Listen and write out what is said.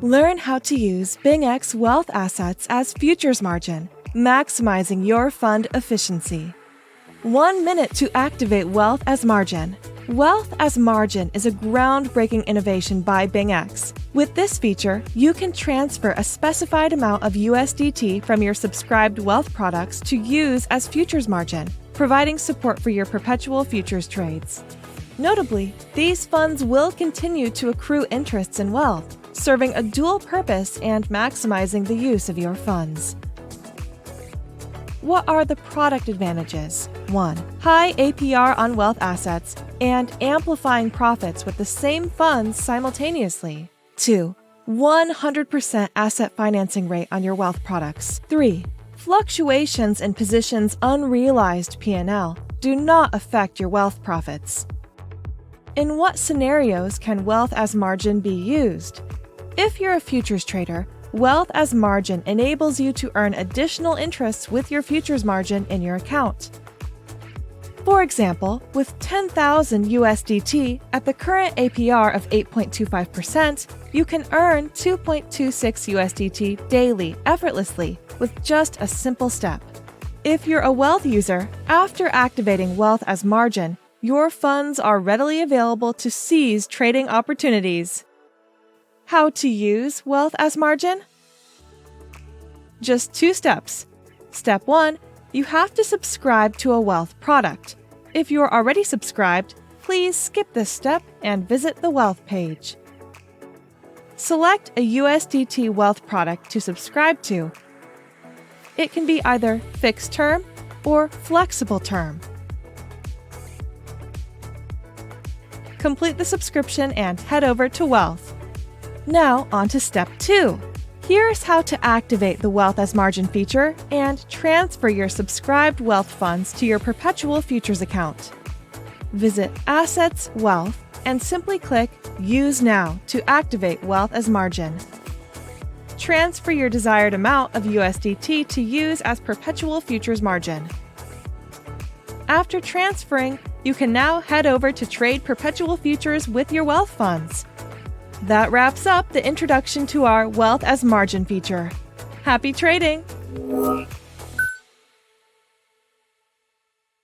Learn how to use BingX wealth assets as futures margin, maximizing your fund efficiency. 1 minute to activate wealth as margin. Wealth as margin is a groundbreaking innovation by BingX. With this feature, you can transfer a specified amount of USDT from your subscribed wealth products to use as futures margin, providing support for your perpetual futures trades. Notably, these funds will continue to accrue interests and wealth, serving a dual purpose and maximizing the use of your funds. What are the product advantages? 1. High APR on wealth assets and amplifying profits with the same funds simultaneously. 2. 100% asset financing rate on your wealth products. 3. Fluctuations in positions' unrealized P&L do not affect your wealth profits. In what scenarios can wealth as margin be used? If you're a futures trader, wealth as margin enables you to earn additional interests with your futures margin in your account. For example, with 10,000 USDT at the current APR of 8.25%, you can earn 2.26 USDT daily effortlessly with just a simple step. If you're a wealth user, after activating wealth as margin, your funds are readily available to seize trading opportunities. How to use wealth as margin? Just 2 steps. Step 1. You have to subscribe to a wealth product. If you're already subscribed, please skip this step and visit the wealth page. Select a USDT wealth product to subscribe to. It can be either fixed term or flexible term. Complete the subscription and head over to Wealth. Now on to step 2. Here's how to activate the Wealth as Margin feature and transfer your subscribed wealth funds to your perpetual futures account. Visit Assets Wealth and simply click Use Now to activate Wealth as Margin. Transfer your desired amount of USDT to use as perpetual futures margin. After transferring, you can now head over to trade perpetual futures with your wealth funds. That wraps up the introduction to our Wealth as Margin feature. Happy trading!